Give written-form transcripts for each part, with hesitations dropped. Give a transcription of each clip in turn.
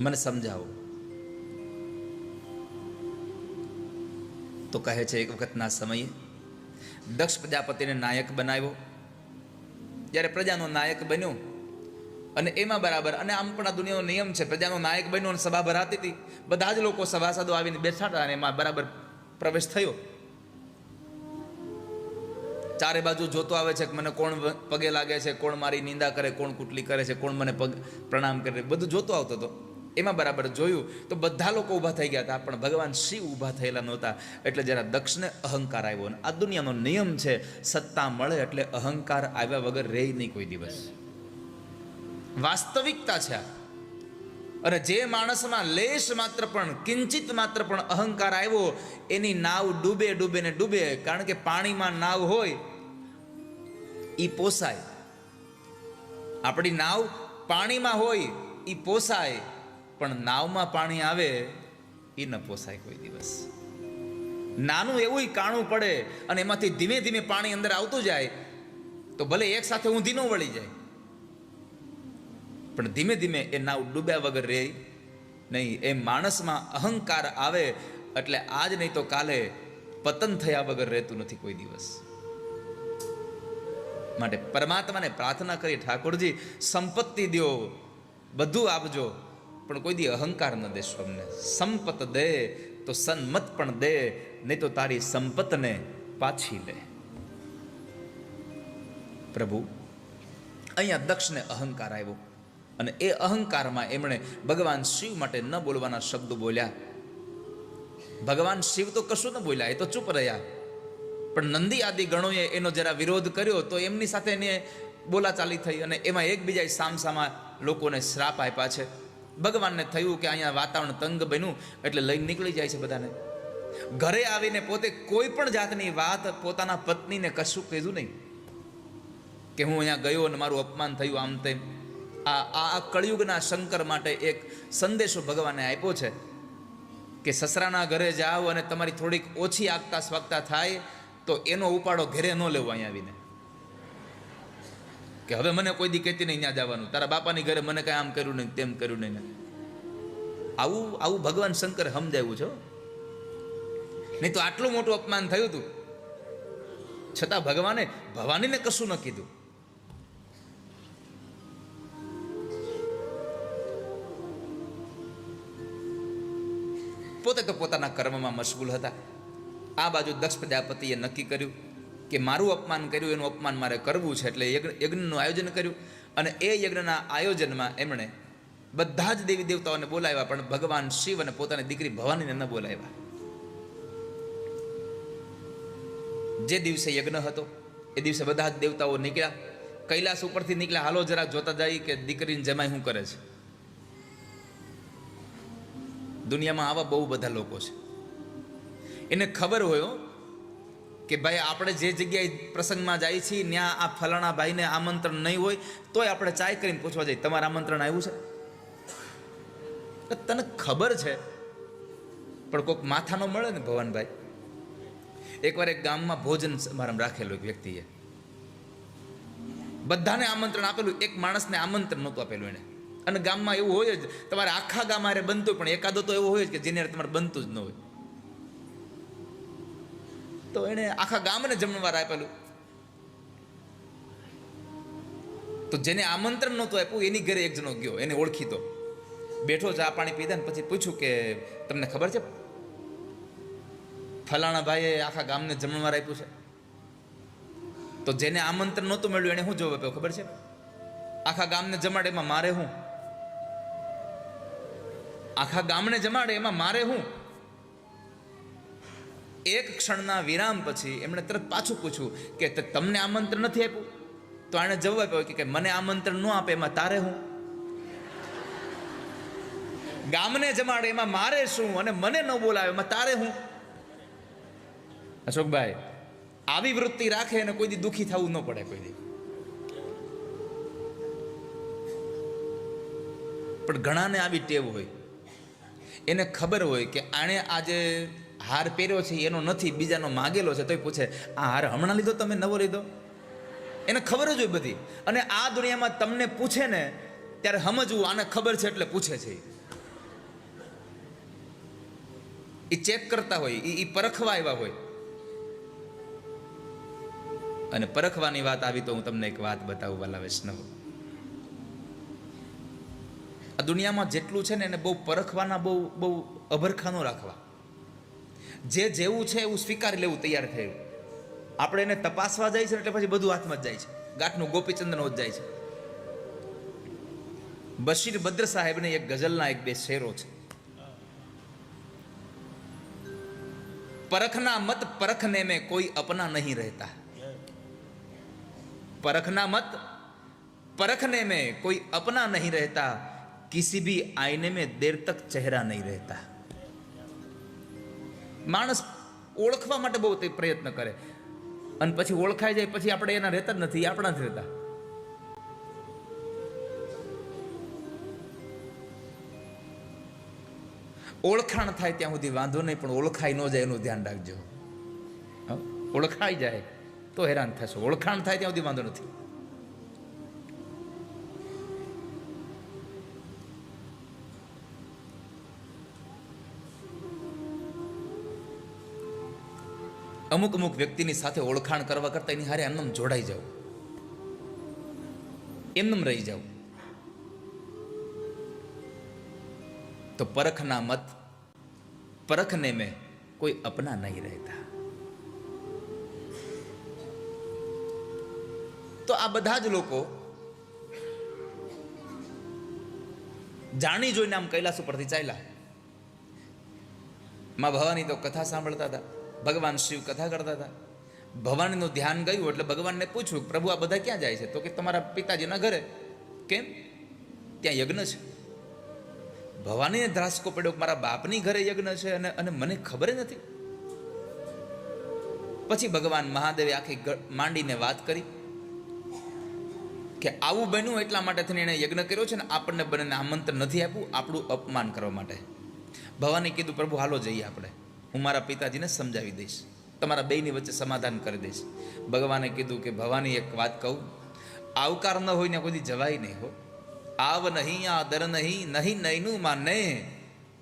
મને સમજાવો. તો કહે છે એક વખતના સમયે દક્ષ પ્રજાપતિને નાયક બનાવ્યો. જ્યારે પ્રજાનો નાયક બન્યો અને એમાં બરાબર, અને આમ પણ આ દુનિયાનો નિયમ છે, પ્રજાનો નાયક બન્યો અને સભા ભરાતી હતી, બધા જ લોકો સભાસદો આવીને બેઠા હતા અને એમાં બરાબર પ્રવેશ થયો. ચારે બાજુ જોતો આવે છે કે મને કોણ પગે લાગે છે, કોણ મારી નિંદા કરે, કોણ કુટલી કરે છે, કોણ મને પગ પ્રણામ કરે, બધું જોતો આવતો હતો. એમાં બરાબર જોયું તો બધા લોકો ઊભા થઈ ગયા હતા, પણ ભગવાન શિવ ઊભા થયેલા નહોતા. એટલે જરા દક્ષને અહંકાર આવ્યો. અને આ દુનિયાનો નિયમ છે, સત્તા મળે એટલે અહંકાર આવ્યા વગર રહે નહીં કોઈ દિવસ. વાસ્તવિકતા છે આ. અને જે માણસમાં લેશ માત્ર પણ, કિંચિત માત્ર પણ અહંકાર આવ્યો, એની નાવ ડૂબે ડૂબે ને ડૂબે. કારણ કે પાણીમાં નાવ હોય એ પોસાય, આપણી નાવ પાણીમાં હોય એ પોસાય, પણ નાવમાં પાણી આવે એ ન પોસાય કોઈ દિવસ. નાનું એવું કાણું પડે અને એમાંથી ધીમે ધીમે પાણી અંદર આવતું જાય તો ભલે એક સાથે ઊંધી ન વળી જાય, પણ ધીમે ધીમે એ નાવ ડૂબ્યા વગર રહે નહીં. એ માણસમાં અહંકાર આવે એટલે આજ નહીં તો કાલે પતન થયા વગર રહેતું નથી કોઈ દિવસ. માટે પરમાત્માને પ્રાર્થના કરી, ઠાકોરજી સંપત્તિ દો, બધું આપજો, પણ કોઈ દી અહંકાર ન દેશો અમને. સંપત દે તો સન્મત પણ દે, નહીં તો તારી સંપતને પાછી લે. પ્રભુ અહીંયા દક્ષને અહંકાર આવ્યો અને એ અહંકારમાં એમણે ભગવાન શિવ માટે ન બોલવાના શબ્દો બોલ્યા. ભગવાન શિવ તો કશું ન બોલ્યા, એ તો ચૂપ રહ્યા. પણ નંદી આદિ ગણોએ એનો જરા વિરોધ કર્યો તો એમની સાથે એને બોલાચાલી થઈ અને એમાં એકબીજા સામસામા લોકોને શ્રાપ આપ્યા છે. ભગવાનને થયું કે અહીંયા વાતાવરણ તંગ બન્યું એટલે લઈને નીકળી જાય છે બધાને. ઘરે આવીને પોતે કોઈ પણ જાતની વાત પોતાના પત્નીને કશું કીધું નહીં કે હું અહીંયા ગયો અને મારું અપમાન થયું આમ તેમ. આ કળિયુગના શંકર માટે એક સંદેશો ભગવાને આપ્યો છે કે સસરાના ઘરે જાઓ અને તમારી થોડીક ઓછી આગતા સ્વાગતા થાય તો એનો ઉપાડો ઘરે ન લેવો અહીંયા આવીને, કે હવે મને કોઈ દી કહેતી નહીં ત્યાં જવાનું, તારા બાપાની ઘરે મને કાંઈ આમ કર્યું નહીં તેમ કર્યું નહીં. આવું ભગવાન શંકરે સમજાવ્યું છે. નહીં તો આટલું મોટું અપમાન થયું હતું છતાં ભગવાને ભવાનીને કશું ન કીધું. પોતે તો પોતાના કર્મમાં મશગુલ હતા. આ બાજુ દક્ષ પ્રજાપતિએ નક્કી કર્યું કે મારું અપમાન કર્યું એનું અપમાન મારે કરવું છે, એટલે યજ્ઞનું આયોજન કર્યું. અને એ યજ્ઞના આયોજનમાં એમણે બધા જ દેવી દેવતાઓને બોલાવ્યા, પણ ભગવાન શિવ અને પોતાની દીકરી ભવાનીને ન બોલાવ્યા. જે દિવસે યજ્ઞ હતો એ દિવસે બધા જ દેવતાઓ નીકળ્યા, કૈલાસ ઉપરથી નીકળ્યા. હાલો જરા જોતા જાય કે દીકરીને જમાઈ શું કરે છે. દુનિયામાં આવા બહુ બધા લોકો છે. એને ખબર હોય કે ભાઈ આપણે જે જગ્યાએ પ્રસંગમાં જાય છીએ ત્યાં આ ફલાણા ભાઈને આમંત્રણ નહીં હોય તોય આપણે ચાય કરીને પૂછવા જઈએ તમારે આમંત્રણ આવ્યું છે. તને ખબર છે પણ કોઈક માથા ન મળે ને ભવાનભાઈ. એકવાર એક ગામમાં ભોજન સમારંભ રાખેલો એક વ્યક્તિએ, બધાને આમંત્રણ આપેલું, એક માણસને આમંત્રણ નહોતું આપેલું એને. અને ગામમાં એવું હોય જ, તમારે આખા ગામ હારે બનતું, પણ એકાદો તો એવો હોય જ કે જેને તમારે બનતું જ ન હોય. તો એણે આખા ગામને જમણવાર આપેલું. તો જેને આમંત્રણ નહોતું આપ્યું એની ઘરે એક જણો ગયો, એને ઓળખીતો, બેઠો ચા પાણી પીધા ને પછી પૂછ્યું કે તમને ખબર છે ફલાણા ભાઈએ આખા ગામને જમણવાર આપ્યું છે? તો જેને આમંત્રણ નહોતું મળ્યું એને શું જવાબ આપ્યો ખબર છે? આખા ગામને જમાડે એમાં મારે હું? આખા ગામને જમાડે એમાં મારે હું? એક ક્ષણના વિરામ પછી એમણે તરત પાછું પૂછ્યું કે તમને આમંત્રણ નથી આપ્યું? તો એણે જવાબ આપ્યો કે મને આમંત્રણ ન આપે એમાં તારે હું? ગામને જમાડે એમાં મારે શું, અને મને ન બોલાવે એમાં તારે હું? અશોકભાઈ, આવી વૃત્તિ રાખે અને કોઈ દી દુઃખી થવું ન પડે કોઈ દી. પણ ઘણાને આવી ટેવ હોય, એને ખબર હોય કે આણે આજે હાર પહેર્યો છે એનો નથી, બીજાનો માગેલો છે, તોય પૂછે આ હાર હમણાં લીધો તમે, નવો લીધો? એને ખબર જ હોય બધી. અને આ દુનિયામાં તમને પૂછે ને ત્યારે સમજવું આને ખબર છે એટલે પૂછે છે. એ ચેક કરતા હોય, એ પરખવા આવ્યા હોય. અને પરખવાની વાત આવી તો હું તમને એક વાત બતાવું વાલા વૈષ્ણવ. આ દુનિયામાં જેટલું છે ને એને બહુ પરખવાના બહુ અભરખા ન રાખવા. જે જેવું છે એવું સ્વીકારી લેવું તૈયાર થયું. આપણે એને તપાસવા જાય છે એટલે પછી બધું હાથમાં જ જાય છે. ગાંઠનું ગોપીચંદનો જ જાય છે. બશીર બદ્ર સાહેબને એક ગઝલના એક બે શેરો છે. परखना मत परखने में कोई अपना नहीं रहता, परखना मत परखने में कोई अपना नहीं रहता, किसी भी आईने में देर तक चेहरा नहीं रहता. માણસ ઓળખવા માટે બહુ તે પ્રયત્ન કરે અને પછી ઓળખાઈ જાય પછી આપણે એના રહેતા જ નથી, આપણા જ રહેતા. ઓળખાણ થાય ત્યાં સુધી વાંધો નહીં, પણ ઓળખાઈ ન જાય એનું ધ્યાન રાખજો. ઓળખાઈ જાય તો હેરાન થશો, ઓળખાણ થાય ત્યાં સુધી વાંધો નથી. અમુક અમુક વ્યક્તિની સાથે ઓળખાણ કરવા કરતા એની હારે એમનેમ જોડાઈ જાવ, એમનેમ રહી જાવ. तो परखना मत परखने में कोई अपना नहीं रहता. तो આ બધા જ લોકો જાણી જોઈને આમ કૈલાસ ઉપરથી ચાલ્યા. માં ભવાની તો કથા સાંભળતા હતા, ભગવાન શિવ કથા કરતા હતા. ભવાનીનું ધ્યાન ગયું એટલે ભગવાનને પૂછ્યું, પ્રભુ આ બધા ક્યાં જાય છે? તો કે તમારા પિતાજીના ઘરે. કેમ? ત્યાં યજ્ઞ છે. ભવાનીને ધ્રાસકો પડ્યો, મારા બાપની ઘરે યજ્ઞ છે અને મને ખબર નથી. પછી ભગવાન મહાદેવે આખી માંડીને વાત કરી કે આવું બન્યું એટલા માટે થઈને એણે યજ્ઞ કર્યો છે ને આપણને બંનેને આમંત્રણ નથી આપ્યું, આપણું અપમાન કરવા માટે. ભવાની કીધું, પ્રભુ હાલો જઈએ આપણે, હું મારા પિતાજીને સમજાવી દઈશ, તમારા બેયની વચ્ચે સમાધાન કરી દઈશ. ભગવાને કીધું કે ભવાની એક વાત કહું, આવકાર ન હોય ને કોઈ જવાય નહીં હો. આવ નહીં આદર નહીં નહીં નૈનું માને,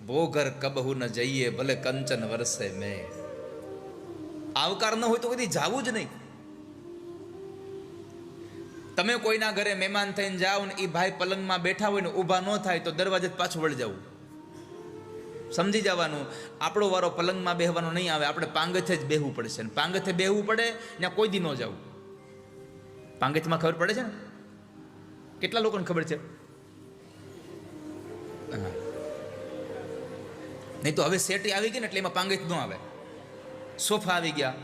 વો ઘર કબહુ ન જઈએ ભલે કંચન વરસે મેં. આવકાર ન હોય તો કદી જાવું જ નહીં. તમે કોઈના ઘરે મહેમાન થઈને જાઓ ને એ ભાઈ પલંગમાં બેઠા હોય ને ઊભા ન થાય તો દરવાજે પાછું વળી જવું. સમજી જવાનું, આપણો વારો પલંગમાં બેહવાનો નહીં આવે, આપણે પાંગથે જ બેહવું પડશે. ને પાંગથે બેહવું પડે ત્યાં કોઈ દી ન જવું. પાંગથમાં ખબર પડે છે ને? કેટલા લોકોને ખબર છે? નહીં તો હવે સેટી આવી ગઈ ને એટલે એમાં પાંગત ન આવે. સોફા આવી ગયા.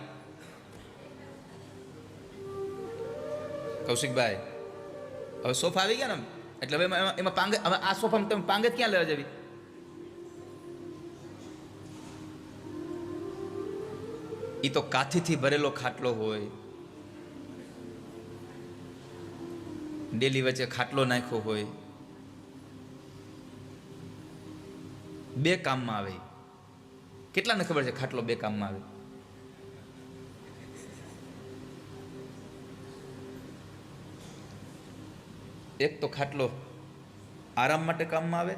કૌશિકભાઈ, હવે સોફા આવી ગયા ને એટલે હવે એમાં પાંગત, હવે આ સોફામાં તમે પાંગત ક્યાં લેવા જવી? એ તો કાથીથી ભરેલો ખાટલો હોય, ડેલી વચ્ચે ખાટલો નાખ્યો હોય, બે કામમાં આવે. કેટલાને ખબર છે ખાટલો બે કામમાં આવે? એક તો ખાટલો આરામ માટે કામમાં આવે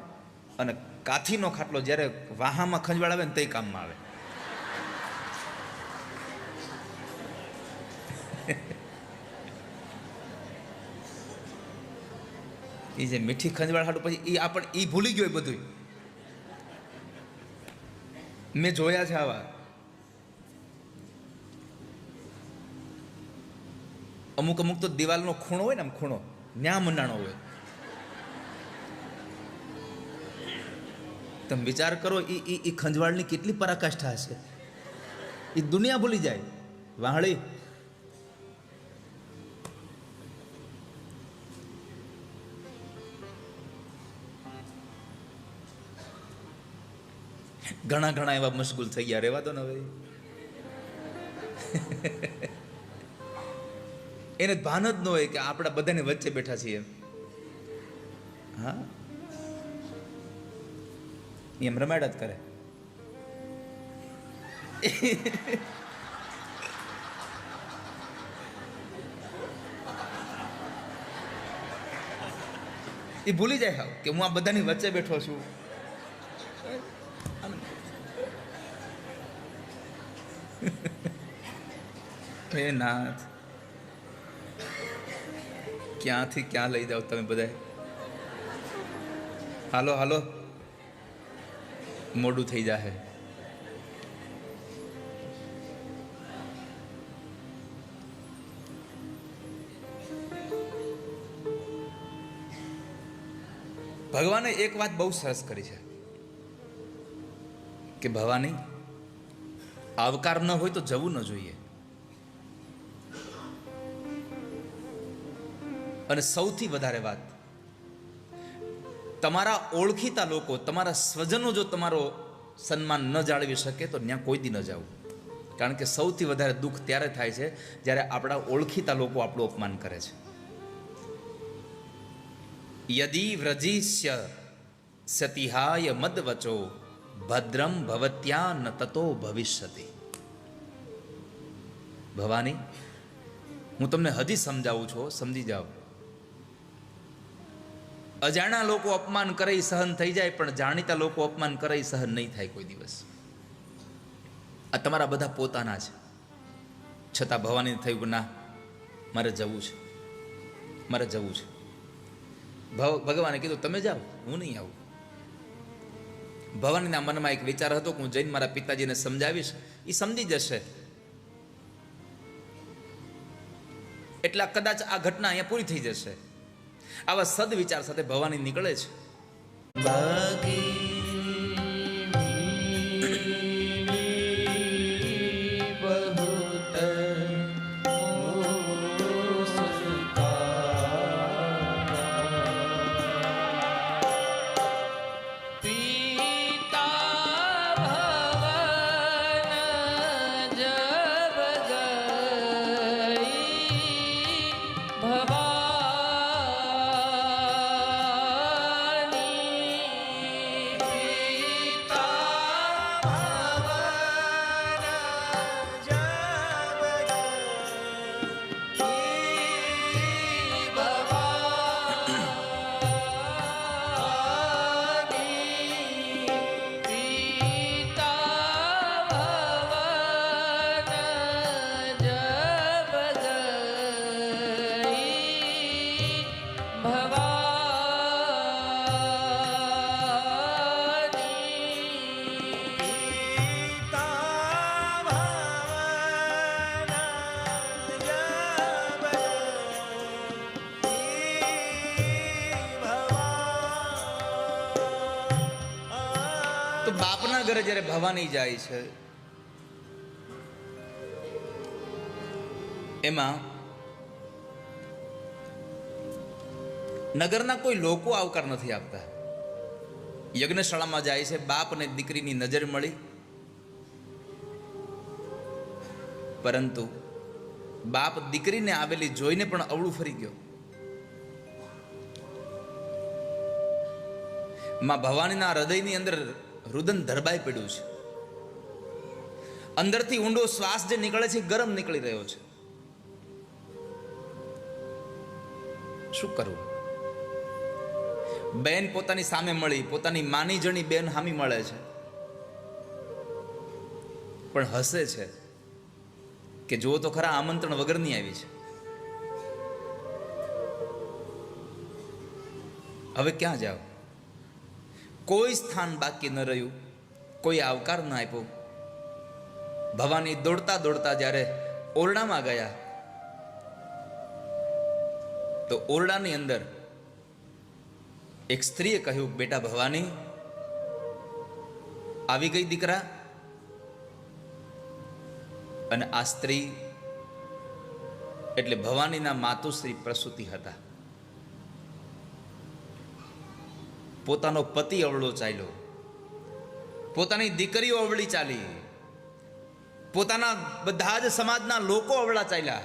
અને કાથીનો ખાટલો જ્યારે વાહામાં ખંજવાળ આવે ને તે કામમાં આવે. એ જે મીઠી ખંજવાળ હાટું પછી એ ભૂલી ગયો. બધું મેં જોયા છે આવા. અમુક તો દિવાલનો ખૂણો હોય ને, આમ ખૂણો ન્યા મંડાણો હોય. તમે વિચાર કરો, એ ખંજવાળની કેટલી પરાકાષ્ઠા હશે. એ દુનિયા ભૂલી જાય. વાહળી ઘણા એવા મશગુલ થઈ ગયા. રહેવા દો ને હવે. એને ભાન જ ન હોય કે આપણા બધાની વચ્ચે બેઠા છીએ. હા, એમ રમાડા જ કરે. એ ભૂલી જાય કે હું આ બધાની વચ્ચે બેઠો છું. હે નાથ, ક્યાંથી ક્યાં લઈ જાઓ તમે બધા? હાલો હાલો, મોડું થઈ જાહે. ભગવાને એક વાત બહુ સરસ કરી છે કે ભવાની, આવકાર ન હોય તો જવું ન જોઈએ. અને સૌથી વધારે વાત, તમારા ઓળખીતા લોકો, તમારા સ્વજનો જો તમારો સન્માન ન જાળવી શકે તો ત્યાં કોઈ દી ન જાવ. કારણ કે સૌથી વધારે દુઃખ ત્યારે થાય છે જ્યારે આપણા ઓળખીતા લોકો આપણું અપમાન કરે છે. યદિ વ્રજીષ્ય સતિહાય મદવચો ભદ્રમ ભવત્યા ન તતો ભવિષ્યતિ. ભવાની, હું તમને હજી સમજાવું છું, સમજી જાઓ. અજાણ્યા લોકો અપમાન કરે સહન થઈ જાય, પણ જાણીતા લોકો અપમાન કરે સહન નહીં થાય કોઈ દિવસ. આ તમારા બધા પોતાના છે. છતાં ભવાની થયું કે ના, મારે જવું છે, મારે જવું છે. ભગવાને કીધું તમે જાઓ, હું નહીં આવું. ભવાનીના મનમાં એક વિચાર હતો કે હું જઈને મારા પિતાજીને સમજાવીશ, એ સમજી જશે. એટલા કદાચ આ ઘટના અહીંયા પૂરી થઈ જશે. આવા સદ વિચાર સાથે ભવાની નીકળે છે. તો બાપના ઘરે જ્યારે ભવાની જાય છે, એમાં નગરના કોઈ લોકો આવકાર નથી આપતા. યજ્ઞશાળામાં જાય છે, બાપ અને દીકરીની નજર મળી, પરંતુ બાપ દીકરીને આવેલી જોઈને પણ અવળું ફરી ગયો. માં ભવાનીના હૃદયની અંદર રુદન ધરબાઈ પડ્યું છે. અંદરથી ઊંડો શ્વાસ જે નીકળે છે, ગરમ નીકળી રહ્યો છે. શું કરવું? બેન પોતાની સામે મળી, પોતાની માની જણી બેન હામી મળે છે, પણ હસે છે કે જુઓ તો ખરા, આમંત્રણ વગરની આવી છે. હવે ક્યાં જાવ? કોઈ સ્થાન બાકી ન રહ્યું, કોઈ આવકાર ન આપ્યો. ભવાની દોડતા દોડતા જ્યારે ઓરડામાં ગયા, તો ઓરડાની અંદર એક સ્ત્રીએ કહ્યું, બેટા ભવાની, આવી ગઈ દીકરા. અને આ સ્ત્રી એટલે ભવાનીના માતુશ્રી પ્રસૂતિ હતા. પોતાનો પતિ અવળો ચાલ્યો, પોતાની દીકરીઓ અવળી ચાલી, પોતાના બધા જ સમાજના લોકો અવળા ચાલ્યા,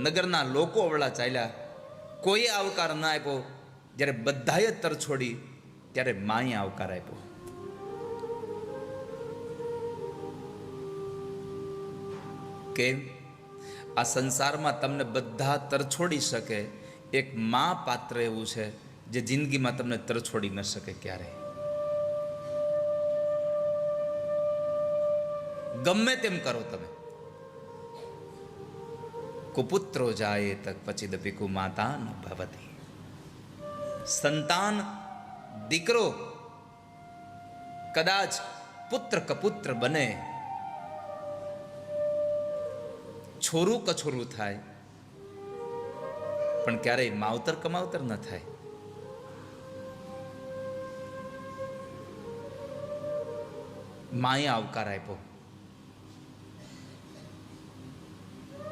નગરના લોકો અવળા ચાલ્યા. કોઈએ આવકાર ના આપ્યો. જ્યારે બધાએ તરછોડી, ત્યારે માએ આવકાર આપ્યો. કેમ? આ સંસારમાં તમને બધા તરછોડી શકે, એક મા પાત્ર એવું છે જે જિંદગીમાં તમને તરછોડી ન શકે ક્યારે. ગમે તેમ કરો તમે. કુપુત્રો જાય તક પચિદ ભીખુ માતાન ભવતી. સંતાન દીકરો કદાચ પુત્ર કપુત્ર બને, છોરું કછોરું થાય, પણ ક્યારેય માવતર કમાવતર ન થાય. માએ આવકાર આપ્યો.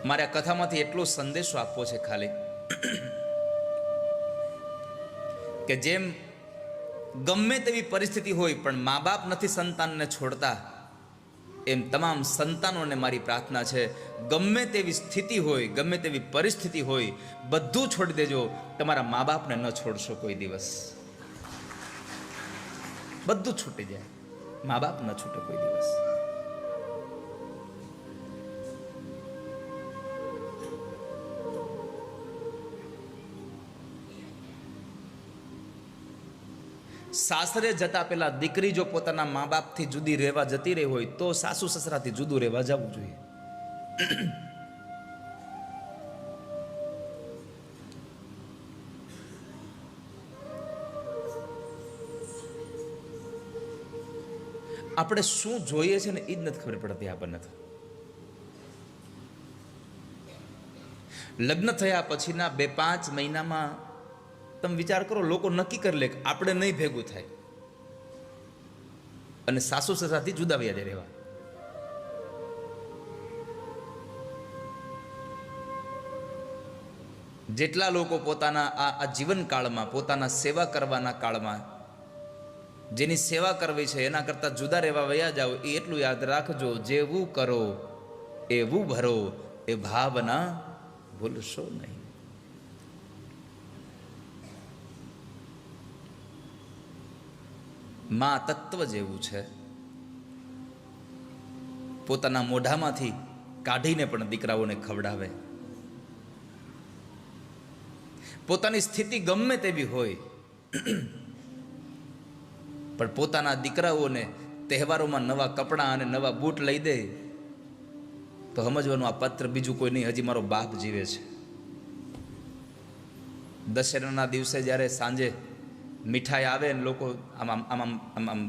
મારે આ કથામાંથી એટલો સંદેશો આપવો છે ખાલી, કે જેમ ગમે તેવી પરિસ્થિતિ હોય પણ મા બાપ નથી સંતાનને છોડતા, એમ તમામ સંતાનોને મારી પ્રાર્થના છે, ગમે તેવી સ્થિતિ હોય, ગમે તેવી પરિસ્થિતિ હોય, બધું છોડી દેજો, તમારા મા બાપને ન છોડશો કોઈ દિવસ. બધું છૂટી જાય, મા બાપ ન છૂટે કોઈ દિવસ. સાસરે જતા પેલા દીકરી જો પોતાના મા બાપથી જુદી રહેવા જતી રહી હોય તો સાસુ સસરાથી જુદું રહેવા જવું જોઈએ. આપણે શું જોઈએ છે ને એ જ નથી ખબર પડતી આપણને. તો લગ્ન થયા પછીના 2-5 મહિનામાં તમે વિચાર કરો, લોકો નક્કી કરી લે કે આપણે નહીં ભેગું થાય અને સાસુ સસરાથી જુદા વ્યાજે રહેવા. જેટલા લોકો પોતાના આ જીવનકાળમાં, પોતાના સેવા કરવાના કાળમાં જેની સેવા કરવી છે એના કરતાં જુદા રહેવા વયા જાઓ, એ એટલું યાદ રાખજો, જેવું કરો એવું ભરો, એ ભાવના ભૂલશો નહીં. માં તત્વ જેવું છે, પોતાના મોઢામાંથી કાઢીને પણ દીકરાઓને ખવડાવે. પોતાની સ્થિતિ ગમે તેવી હોય પણ પોતાના દીકરાઓને તહેવારોમાં નવા કપડાં અને નવા બૂટ લઈ દે તો સમજવાનું આ પત્ર બીજું કોઈ નહીં, હજી મારો બાપ જીવે છે. દશેરાના દિવસે જ્યારે સાંજે મીઠાઈ આવે ને લોકો આમ આમ આમ આમ આમ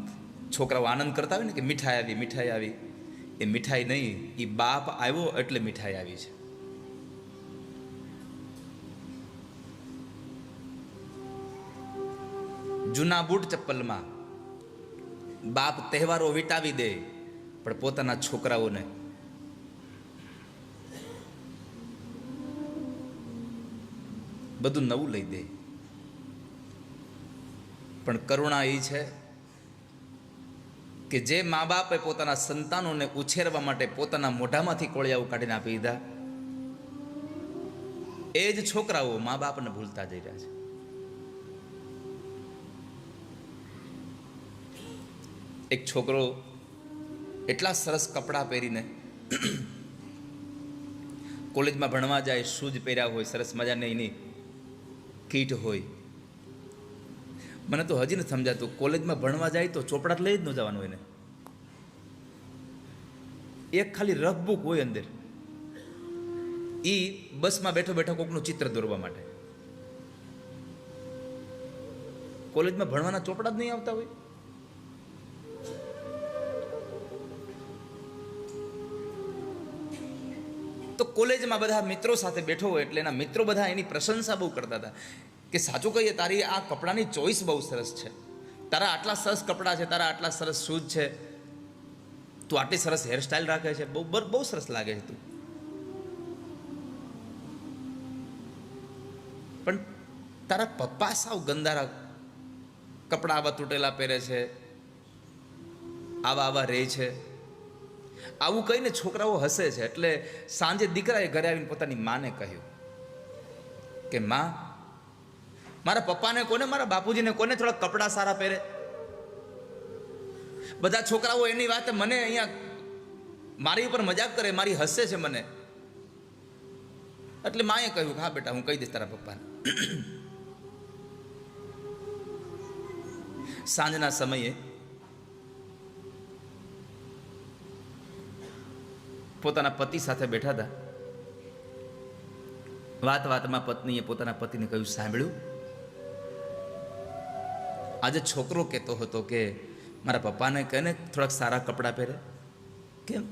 છોકરાઓ આનંદ કરતા હોય ને કે મીઠાઈ આવી, મીઠાઈ આવી, એ મીઠાઈ નહીં, એ બાપ આવ્યો એટલે મીઠાઈ આવી છે. જૂના બૂટ ચપ્પલમાં બાપ તહેવારો વિટાવી દે પણ પોતાના છોકરાઓને બધું નવું લઈ દે. પણ કરુણા એ છે કે જે મા બાપે પોતાના સંતાનોને ઉછેરવા માટે પોતાના મોઢામાંથી કોળિયાઓ કાઢીને આપી દીધા, એ જ છોકરાઓ મા બાપને ભૂલતા જઈ રહ્યા છે. એક છોકરો એટલા સરસ કપડાં પહેરીને કોલેજમાં ભણવા જાય, શૂઝ પહેર્યા હોય, સરસ મજાની એની કીટ હોય. મને તો હજી નથી સમજાતું, કોલેજમાં ભણવા જાય તો ચોપડા લઈ જ ન જવાનું એને, એક ખાલી રફ બુક હોય અંદર, એ બસમાં બેઠો બેઠો કોકનું ચિત્ર દોરવા માટે. કોલેજમાં ભણવાના ચોપડા જ નહીં આવતા હોય. તો કોલેજમાં બધા મિત્રો સાથે બેઠો હોય એટલે એના મિત્રો બધા એની પ્રશંસા બહુ કરતા હતા કે સાચું કહીએ તારી આ કપડાની ચોઈસ બહુ સરસ છે, તારા આટલા સરસ કપડાં છે, તારા આટલા સરસ શૂઝ છે, તું આટલી સરસ હેરસ્ટાઈલ રાખે છે, બહુ સરસ લાગે છે તું. પણ તારા પપ્પા સાવ ગંદારા કપડાં આવા તૂટેલા પહેરે છે, આવા રહે છે. આવું કહીને છોકરાઓ હસે છે. એટલે સાંજે દીકરાએ ઘરે આવીને પોતાની માને કહ્યું કે માં, મારા પપ્પાને કોને, મારા બાપુજીને કોને થોડા કપડાં સારા પહેરે. બધા છોકરાઓ એની વાત મને અહીંયા મારી ઉપર મજાક કરે, મારી હસે છે મને. એટલે માએ કહ્યું હા બેટા, હું કહી દઈશ તારા પપ્પાને. સાંજના સમયે પોતાના પતિ સાથે બેઠા હતા. વાતમાં પત્નીએ પોતાના પતિને કહ્યું, સાંભળ્યું, આજે છોકરો કહેતો હતો કે મારા પપ્પાને કહે ને થોડાક સારા કપડાં પહેરે. કેમ?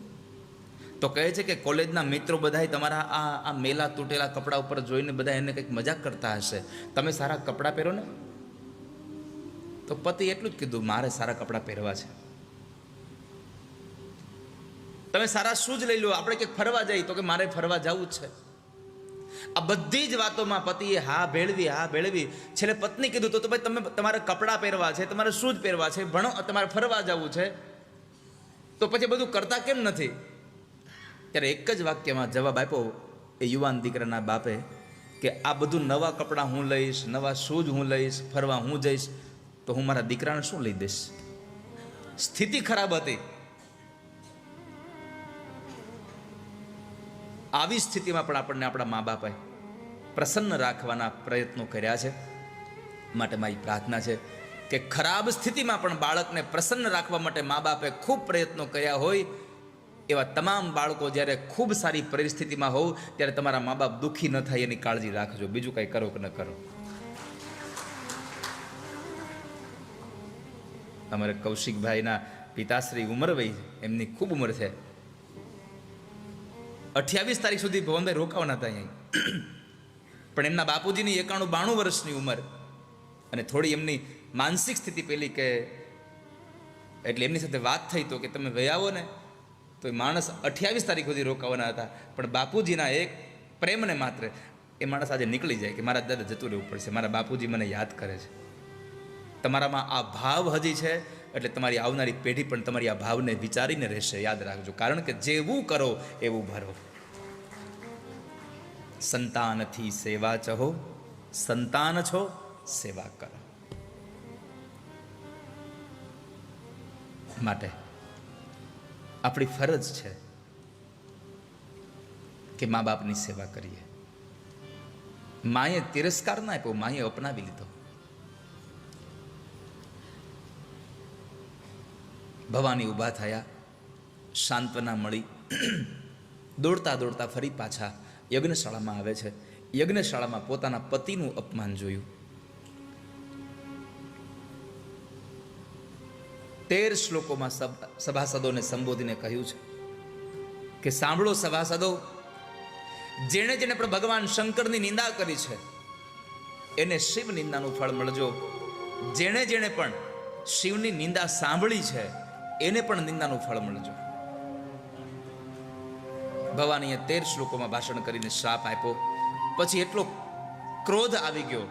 તો કહે છે કે કોલેજના મિત્રો બધાય તમારા આ મેલા તૂટેલા કપડા ઉપર જોઈને બધા એને કંઈક મજાક કરતા હશે, તમે સારા કપડાં પહેરો ને. તો પતિ એટલું જ કીધું, મારે સારા કપડાં પહેરવા છે. તમે સારા શૂઝ લઈ લો, આપણે કંઈક ફરવા જઈએ, તો કે મારે ફરવા જવું જ છે. આ બધી જ વાતોમાં પતિએ હા ભેળવી. છેલ્લે પત્ની કીધું, તો ભાઈ તમે તમારે કપડાં પહેરવા છે, તમારે શૂઝ પહેરવા છે, ભણો, તમારે ફરવા જવું છે, તો પછી બધું કરતા કેમ નથી? ત્યારે એક જ વાક્યમાં જવાબ આપ્યો એ યુવાન દીકરાના બાપે કે આ બધું નવા કપડાં હું લઈશ, નવા શૂઝ હું લઈશ, ફરવા હું જઈશ, તો હું મારા દીકરાને શું લઈ દઈશ? સ્થિતિ ખરાબ હતી. આવી સ્થિતિમાં પણ આપણને આપણા મા બાપે પ્રસન્ન રાખવાના પ્રયત્નો કર્યા છે. માટે મારી પ્રાર્થના છે કે ખરાબ સ્થિતિમાં પણ બાળકને પ્રસન્ન રાખવા માટે મા બાપે ખૂબ પ્રયત્નો કર્યા હોય, એવા તમામ બાળકો જ્યારે ખૂબ સારી પરિસ્થિતિમાં હોવ ત્યારે તમારા મા બાપ દુઃખી ન થાય એની કાળજી રાખજો. બીજું કંઈ કરો કે ન કરો. અમારે કૌશિકભાઈના પિતાશ્રી ઉંમરભાઈ, એમની ખૂબ ઉંમર છે, 28 તારીખ સુધી ભવનભાઈ રોકાવાના હતા અહીં, પણ એમના બાપુજીની 91-92 વર્ષની ઉંમર અને થોડી એમની માનસિક સ્થિતિ પેલી કે એટલે એમની સાથે વાત થઈ તો કે તમે વહી આવો ને, તો એ માણસ 28 તારીખ સુધી રોકાવાના હતા, પણ બાપુજીના એક પ્રેમને માત્ર એ માણસ આજે નીકળી જાય કે મારા દાદા જતું રહેવું પડશે, મારા બાપુજી મને યાદ કરે છે. તમારામાં આ ભાવ હજી છે એટલે તમારી આવનારી પેઢી પણ તમારી આ ભાવને વિચારીને રહેશે. યાદ રાખજો, કારણ કે જેવું કરો એવું ભરો. સંતાનથી સેવા ચહો, સંતાન છો સેવા કરો. માટે આપણી ફરજ છે કે મા બાપની સેવા કરીએ. માએ તિરસ્કાર ના આપ્યો, માએ અપનાવી લીધો. ભવાની ઊભા થયા, સાંત્વના મળી, દોડતા ફરી પાછા યજ્ઞશાળામાં આવે છે. યજ્ઞશાળામાં પોતાના પતિનું અપમાન જોયું. 13 શ્લોકોમાં સભાસદોને સંબોધીને કહ્યું છે કે સાંભળો સભાસદો, જેણે પણ ભગવાન શંકરની નિંદા કરી છે એને શિવ નિંદાનું ફળ મળજો. જેણે પણ શિવની નિંદા સાંભળી છે એને પણ નિંદાનું ફળ મળજો. ભવાનીએ 13 શ્લોકોમાં ભાષણ કરીને શ્રાપ આપ્યો. પછી એટલો ક્રોધ આવી ગયો,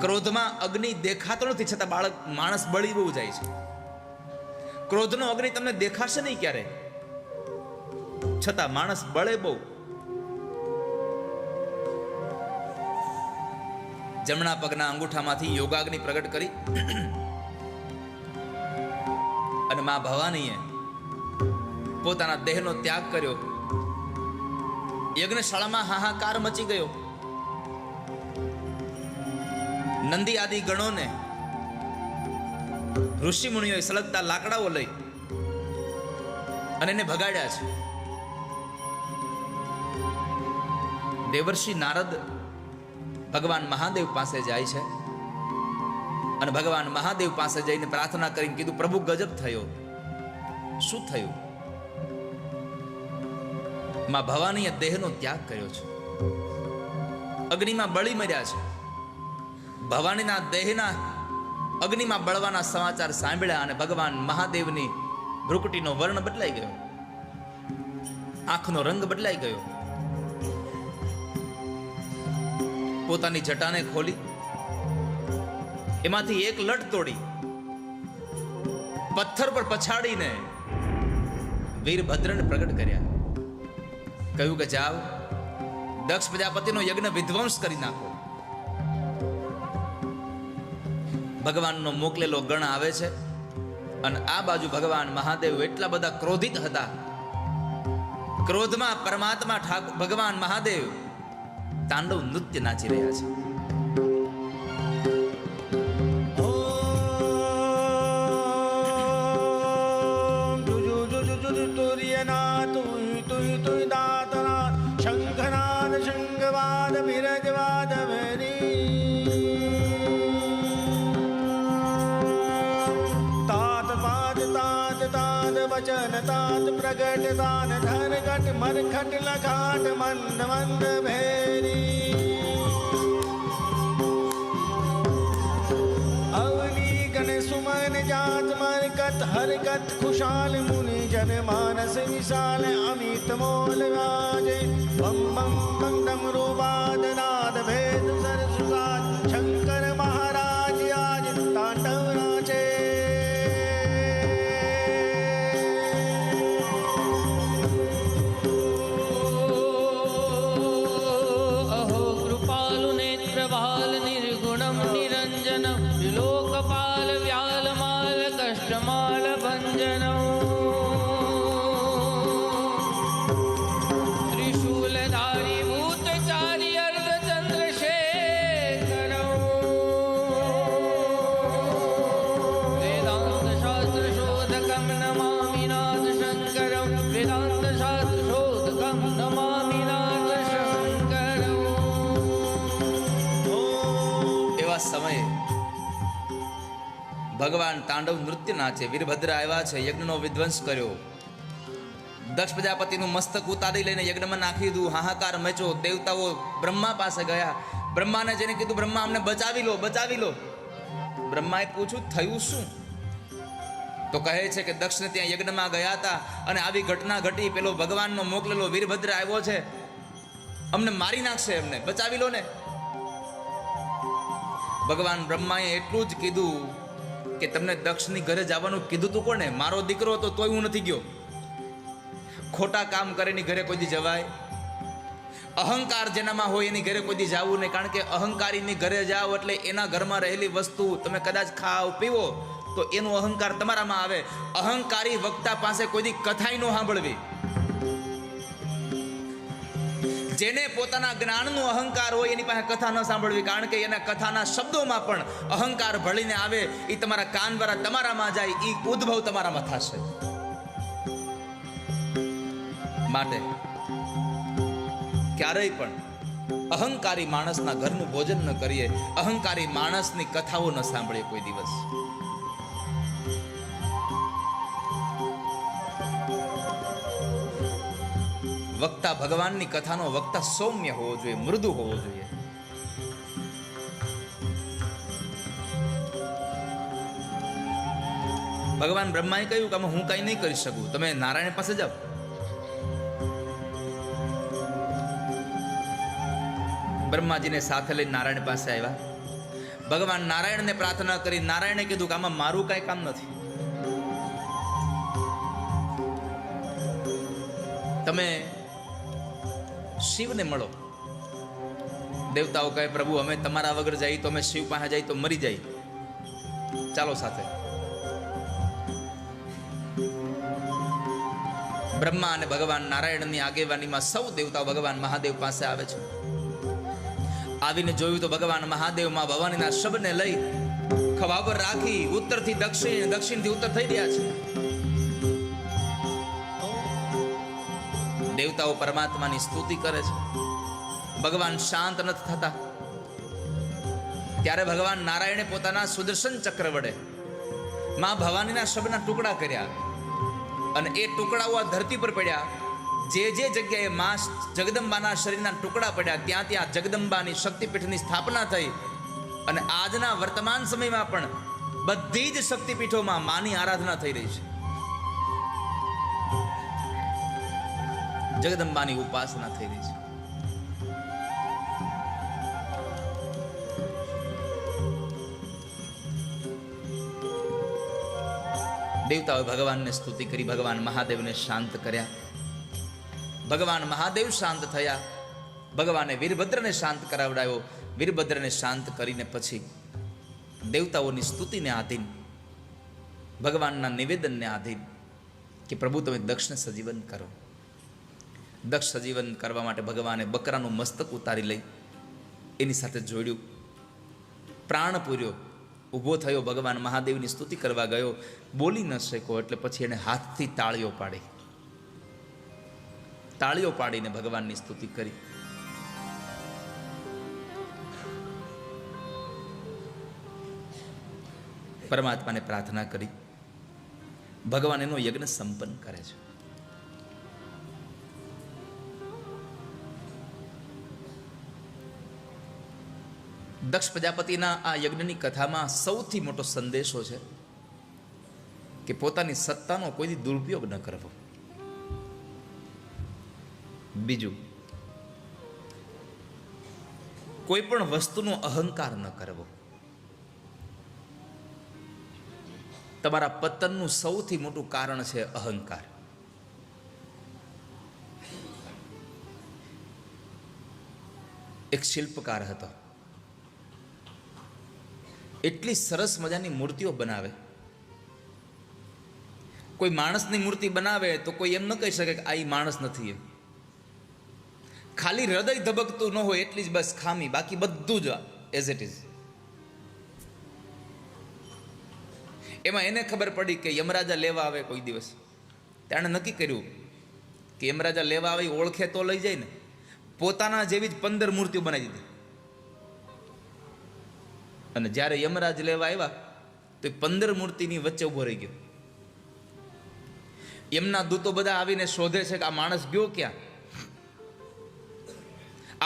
ક્રોધમાં અગ્નિ દેખાતો નથી છતાં માણસ બળી બહુ જાય છે. ક્રોધનો અગ્નિ તમને દેખાશે નહીં ક્યારે, છતાં માણસ બળે બહુ. જમણા પગના અંગૂઠામાંથી યોગાગ્નિ પ્રગટ કરી અને મા ભવાનીએ પોતાના દેહનો ત્યાગ કર્યો. યજ્ઞશાળામાં હાહાકાર મચી ગયો. નંદી આદિ ગણોને ઋષિ મુનિઓએ સળગતા લાકડાઓ લઈ અને એને ભગાડ્યા છે. દેવર્ષિ નારદ ભગવાન મહાદેવ પાસે જાય છે અને ભગવાન મહાદેવ પાસે જઈને પ્રાર્થના કરીને કીધું, પ્રભુ ગજબ થયો. શું થયું? માં ભવાનીએ દેહનો ત્યાગ કર્યો છે, અગ્નિમાં બળી મર્યા છે. ભવાનીના દેહના અગ્નિમાં બળવાના સમાચાર સાંભળ્યા અને ભગવાન મહાદેવની ભ્રુકુટીનો વર્ણ બદલાઈ ગયો, આંખનો રંગ બદલાઈ ગયો. પોતાની જટાને ખોલી એમાંથી એક લટ તોડી પથ્થર પર પછાડીને વીરભદ્રને પ્રગટ કર્યા. કહ્યું કે જાઓ, દક્ષ પ્રજાપતિનો યજ્ઞ વિધ્વંસ કરી નાખો. ભગવાનનો મોકલેલો ગણ આવે છે અને આ બાજુ ભગવાન મહાદેવ એટલા બધા ક્રોધિત હતા. ક્રોધમાં પરમાત્મા ભગવાન મહાદેવ તાંડવ નૃત્ય નાચી રહ્યા છે. ના तात प्रगट दान धन घट मरखट लघाट मंद मंद भेरी अवनी गण सुमन जात मरकत हरकत खुशाल मुनि जन मानस विशाल अमित मोल राजे बम बम बम डमरू वाद नाद भेद सरसुराज शंकर महाराज आज तांडव नाचे अहो कृपालु नेत्रभाल निर्गुणं निरञ्जनं त्रिलोकपाल व्यालमाल कष्टमाल भञ्जनम् त्रिशूलधारी भूतचारी अर्धचन्द्रशेखरम् वेदान्तशास्त्रशोधकं नमामि नाथशङ्करं वेदान्तशास्त्रशोधकं नमामि नाथशङ्करम् એવા સમયે ભગવાન તાંડવ નૃત્ય નાચે. વીરભદ્ર આવ્યા છે, યજ્ઞનો વિધ્વંસ કર્યો. દક્ષ પ્રજાપતિનું મસ્તક ઉતારી લઈને યજ્ઞમાં નાખી દીધું. હાહાકાર મચ્યો. દેવતાઓ બ્રહ્મા પાસે ગયા. બ્રહ્માને જેને કીધું, બ્રહ્મા અમને બચાવી લો, બચાવી લો. બ્રહ્માએ પૂછ્યું, થયું શું? તો કહે છે કે દક્ષને ત્યાં યજ્ઞમાં ગયા હતા અને આવી ઘટના ઘટી. પેલો ભગવાનનો મોકલેલો વીરભદ્ર આવ્યો છે, અમને મારી નાખશે, એમને બચાવી લો ને. ભગવાન બ્રહ્માએ એટલું જ કીધું કે તમને દક્ષની ઘરે જવાનું કીધું તું કોને? મારો દીકરો હતો તોય હું નથી ગયો. ખોટા કામ કરેની ઘરે કોઈ દી જવાય? અહંકાર જેનામાં હોય એની ઘરે કોઈ દી જવું નહીં. કારણ કે અહંકારીની ઘરે જાઓ એટલે એના ઘરમાં રહેલી વસ્તુ તમે કદાચ ખાઓ પીવો તો એનો અહંકાર તમારામાં આવે. અહંકારી વક્તા પાસે કોઈ દી કથાય ન સાંભળવી. જેને પોતાના જ્ઞાનનો અહંકાર હોય એની પાસે કથા ન સાંભળવી. કારણ કે એના કથાના શબ્દોમાં પણ અહંકાર ભળીને આવે. એ તમારા કાન દ્વારા તમારામાં જાય, એ ઉદ્ભવ તમારામાં થશે. માટે ક્યારેય પણ અહંકારી માણસના ઘરનું ભોજન ન કરીએ, અહંકારી માણસની કથાઓ ન સાંભળીએ કોઈ દિવસ. વક્તા ભગવાનની કથાનો વક્તા સૌમ્ય હોવો જોઈએ, મૃદુ હોવો જોઈએ. ભગવાન બ્રહ્માએ કહ્યું કે હું કઈ નહીં કરી શકું, તમે નારાયણ પાસે જાઓ. બ્રહ્માજીને સાથે લઈને નારાયણ પાસે આવ્યા. ભગવાન નારાયણને પ્રાર્થના કરી. નારાયણે કીધું કે આમાં મારું કઈ કામ નથી, તમે શિવને મળો. દેવતાઓ કહે, પ્રભુ અમે તમારા વગર જઈએ તો, અમે શિવ પાસે જઈએ તો મરી જાય, ચાલો સાથે. બ્રહ્મા અને ભગવાન નારાયણની આગેવાનીમાં સૌ દેવતાઓ ભગવાન મહાદેવ પાસે આવે છે. આવીને જોયું તો ભગવાન મહાદેવ માં ભવાનીના શબને લઈ ખભા પર રાખી ઉત્તરથી દક્ષિણ, દક્ષિણથી ઉત્તર થઈ રહ્યા છે. દેવતાઓ પરમાત્માની સ્તુતિ કરે છે. ભગવાન શાંત નથી થતા. ત્યારે ભગવાન નારાયણે પોતાના સુદર્શન ચક્ર વડે માં ભવાનીના શબના ટુકડા કર્યા અને એ ટુકડાઓ આ ધરતી પર પડ્યા. જે જે જગ્યાએ માં જગદંબાના શરીરના ટુકડા પડ્યા ત્યાં ત્યાં જગદંબાની શક્તિપીઠની સ્થાપના થઈ. અને આજના વર્તમાન સમયમાં પણ બધી જ શક્તિપીઠોમાં માની આરાધના થઈ રહી છે. જગદંબાની ઉપાસના થઈ રહી છે. દેવતાઓએ ભગવાનને સ્તુતિ કરી, ભગવાન મહાદેવને શાંત કર્યા. ભગવાન મહાદેવ શાંત થયા. ભગવાને વીરભદ્રને શાંત કરાવડાવ્યો. વીરભદ્રને શાંત કરીને પછી દેવતાઓની સ્તુતિને આધીન, ભગવાનના નિવેદનને આધીન કે પ્રભુ તમે દક્ષને સજીવન કરો. દક્ષ સજીવન કરવા માટે ભગવાને બકરાનું મસ્તક ઉતારી લઈ એની સાથે જોડ્યું, પ્રાણ પૂર્યો, ઊભો થયો, ભગવાન મહાદેવની સ્તુતિ કરવા ગયો. બોલી ન શક્યો એટલે પછી એને હાથથી તાળીઓ પાડી, તાળીઓ પાડીને ભગવાનની સ્તુતિ કરી. પરમાત્માને પ્રાર્થના કરી. ભગવાન એનો યજ્ઞ સંપન્ન કરે છે. દક્ષ પ્રજાપતિના આ યજ્ઞની કથામાં સૌથી મોટો સંદેશો છે કે પોતાની સત્તાનો કોઈ દુરુપયોગ ન કરવો. બીજું, કોઈ પણ વસ્તુનો અહંકાર ન કરવો. તમારા પતનનું સૌથી મોટું કારણ છે અહંકાર. એક શિલ્પકાર હતો, એટલી સરસ મજાની મૂર્તિઓ બનાવે. કોઈ માણસની મૂર્તિ બનાવે તો કોઈ એમ ન કહી શકે કે આ ઈ માણસ નથી. એમ ખાલી હૃદય ધબકતું ન હોય એટલી જ બસ ખામી, બાકી બધું જ એઝ ઇટ ઇઝ. એમાં એને ખબર પડી કે યમરાજા લેવા આવે કોઈ દિવસ. તેણે નક્કી કર્યું કે યમરાજા લેવા આવે ઓળખે તો લઈ જાય ને. પોતાના જેવી જ 15 મૂર્તિઓ બનાવી દીધી. અને જ્યારે યમરાજ લેવા આવ્યા તો 15 મૂર્તિની વચ્ચે ઊભો રહી ગયો. એમના દૂતો બધા આવીને શોધે છે કે આ માણસ ગયો ક્યાં.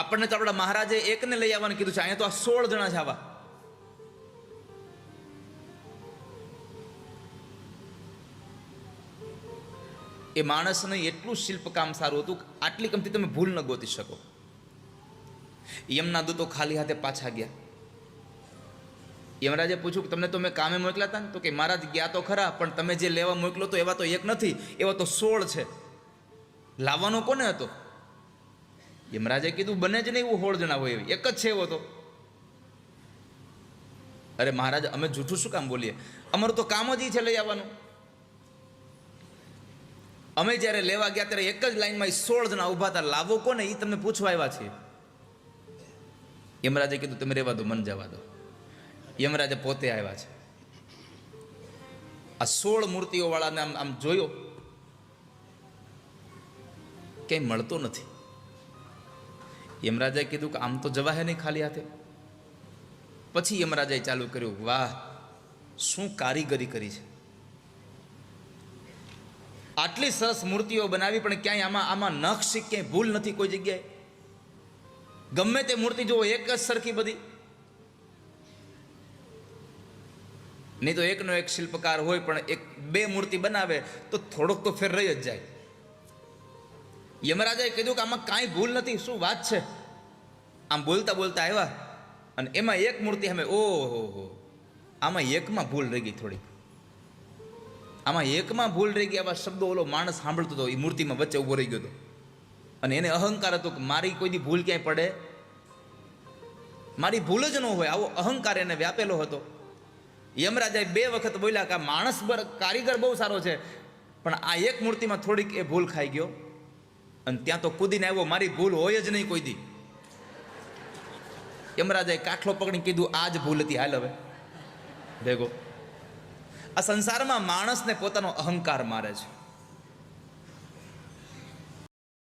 આપણને તો આપણા મહારાજે એકને લઈ આવવાનું કીધું છે, અહીંયા તો આ 16 જણા છે આવા. એ માણસને એટલું શિલ્પકામ સારું હતું કે આટલી કમથી તમે ભૂલ ન ગોતી શકો. યમના દૂતો ખાલી હાથે પાછા ગયા. યમરાજે પૂછ્યું કે તમને તો મેં કામે મોકલ્યા હતા ને? તો કે મહારાજ ગયા તો ખરા, પણ તમે જે લેવા મોકલો તો એવા તો એક નથી, એવા તો 16 છે. લાવવાનો કોને હતો? યમરાજે કીધું બને જ નહીં એવું 16 જણા હોય, એક જ છે એવો તો. અરે મહારાજ, અમે જૂઠું શું કામ બોલીએ? અમારું તો કામ જ છે લઈ આવવાનું. અમે જ્યારે લેવા ગયા ત્યારે એક જ લાઈનમાં 16 જણા ઊભા હતા. લાવો કોને એ તમને પૂછવા આવ્યા છે. યમરાજે કીધું તમે રહેવા દો, મન જવા દો. યમરાજે પોતે આવ્યા છે. આ 16 મૂર્તિઓ વાળાને આમ જોયો, ક્યાંય મળતો નથી. યમરાજાએ કીધું કે આમ તો જવાય નહીં ખાલી હાથે. પછી યમરાજાએ ચાલુ કર્યું, વાહ શું કારીગરી કરી છે. આટલી સરસ મૂર્તિઓ બનાવી પણ ક્યાંય આમાં નક્ષ ક્યાંય ભૂલ નથી કોઈ જગ્યાએ. ગમે તે મૂર્તિ જુઓ એક જ સરખી બધી. નહીં તો એકનો એક શિલ્પકાર હોય પણ 1-2 મૂર્તિ બનાવે તો થોડોક તો ફેર રહી જ જાય. યમરાજાએ કીધું કે આમાં કાંઈ ભૂલ નથી, શું વાત છે? આમ બોલતા બોલતા આવ્યા અને એમાં એક મૂર્તિ અમે ઓહો, આમાં એકમાં ભૂલ રહી ગઈ થોડી. આમાં એકમાં ભૂલ રહી ગઈ. આવા શબ્દો ઓલો માણસ સાંભળતો હતો, એ મૂર્તિમાં વચ્ચે ઊભો રહી ગયો હતો. અને એને અહંકાર હતો કે મારી કોઈ દી ભૂલ ક્યાંય પડે, મારી ભૂલ જ ન હોય. આવો અહંકાર એને વ્યાપેલો હતો. યમરાજાએ 2 વખત બોલ્યા કે આ માણસ કારીગર બહુ સારો છે, પણ આ એક મૂર્તિમાં થોડીક એ ભૂલ ખાઈ ગયો. અને ત્યાં તો કૂદીને આવ્યો, મારી ભૂલ હોય જ નહીં કોઈ દી. યમરાજાએ કાઠલો પકડીને કીધું આ જ ભૂલ હતી, હાલ હવે ભેગો. આ સંસારમાં માણસને પોતાનો અહંકાર મારે છે.